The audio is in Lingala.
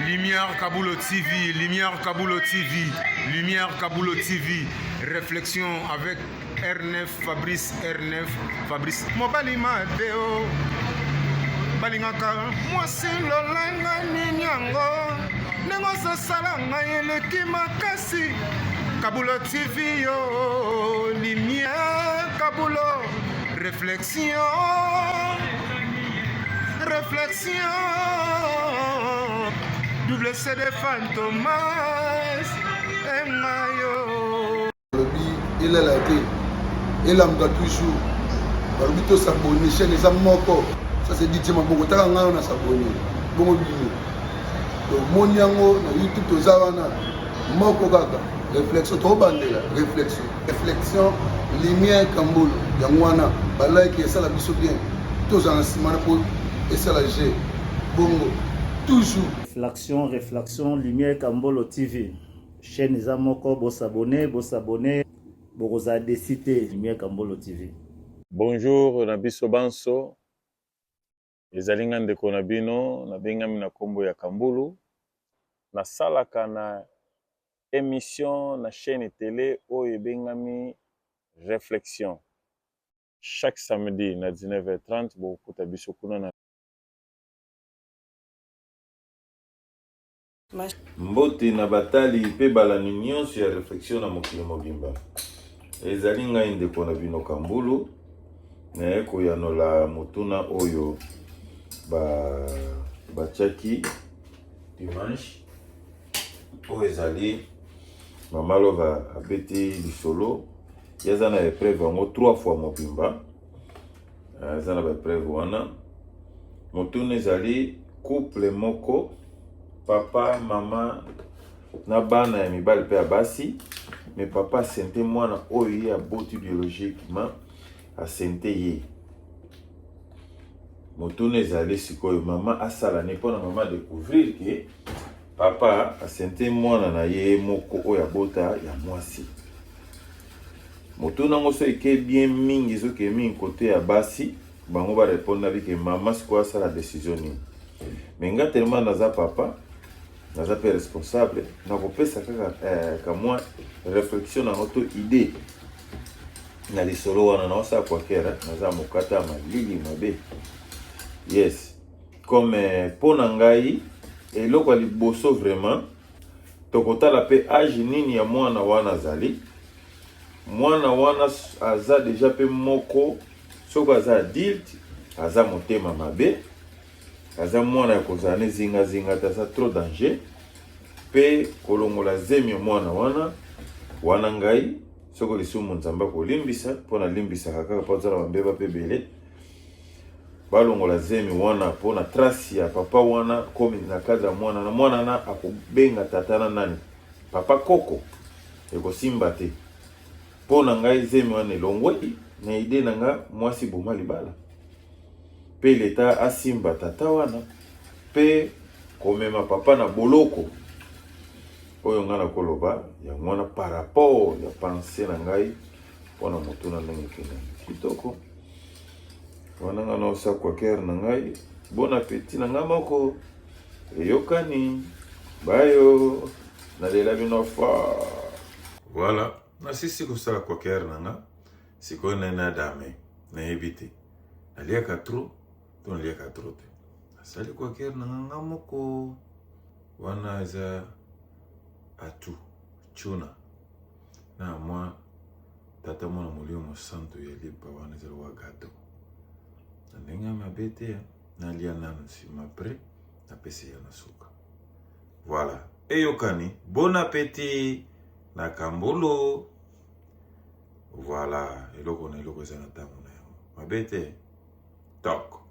Lumière Kaboulo TV, Lumière Kaboulo TV, Lumière Kaboulo TV. Réflexion avec R9, Fabrice R9, Fabrice. Mobali Madeo, Balingaka, moi c'est Lolenga Ninyango, Nengosa Salanga Yeleki Makasi, Kaboulo TV, yo, Lumière Kaboulo, réflexion. Réflexion, double CD Fantomas, Mayo. Il est là, il a toujours. Barbito s'abonne, chaîne les amoko. Ça c'est dit, Maboko, t'as un s'abonner. Bon, mon yango, YouTube, aux Zavana, Moko Gaga. Réflexion, trop bandé là. Réflexion. Réflexion, lumière Kamboul, Yangwana, Balai qui est ça la biso bien. Tous en ciment pour. Et ça la G. Bongo. Toujours. Réflexion, Lumière Kambolo TV. Chaîne les amoko, vous s'abonner, vous avez décidé Lumière Kambolo TV. Bonjour, Nabiso Banso. Les Alingan de Konabino, Nabengami na Kombo ya Kambulu. Na salaka na émission na chaîne télé Oye Bengami Réflexion. Chaque samedi na 19h30, vous pouvez biso kuna na Mbote na batali pe balani nyonso ya réflexion na mokili mobimba. Ezali ngai ndeko na bino Kambulu na koyanola motuna oyo batiaki dimanche oyo ezali Mama Lova abeti lisolo yaza na épreuve yango 3 fois mobimba yaza na épreuve wana motuna ezali couple moko papa, maman, na bana ya mibali pe abasi, mais papa asente mwana oyo ya boti biologiquement asente ye. Motune ezali sikoyo mama asala ne pona mama découvrir que papa asente mwana na ye moko oyo bota ya mwasi. Motuna ngoso eke bien mingi zoke mingi côté ya basi, bango ba répondre avec que maman sikoyo asala décision ni. Mais nga tellement naza papa naza pe responsable na kopesa kaka moi réflexion na auto idée na lisolo wana na osa kwa kera naza mokata malili mabe yes comme pona ngai eloko liboso vraiment tokotala pe âge nini ya mwana wana zali mwana wana aza déjà pe moko soko aza adulte aza motema mabe aza mwana ya kozana zinga taza trop danger pe kolongola zemi mwana wana ngai soko lisumu nzamba kolimbisa pona limbisa kaka pozala bambeba pe bele balongola zemi wana pona trace ya papa wana komi na kadra mwana na akobenga tatana nani papa koko ekosimba te pona ngai zemi wana elongwe na ide na nga mwasi boma libala pe leta asimba tata wana pe komema papa na boloko oyo ngana koloba ya mwana par rapport ya pensée na ngai pona motuna ndenge kena kitoko wana ngana osa kwa kere na ngai bon appétit na nga moko eyokani bayo na lela bino fa voilà na sisi kosala kwa kere na nga sikoyo na dame na ebite naliaka trop ton liaka trop te asali kwa kere na nga moko wana eza atu chuna na mwa tata mwana molio mosanto ya lipa wana ezala wa gato na ndenge ya mabe te nalia nano nsima apres napesi ya na suka voilà eyokani bon appétit na Kambulu voilà eloko na eloko eza na ntango na yango mabe te tok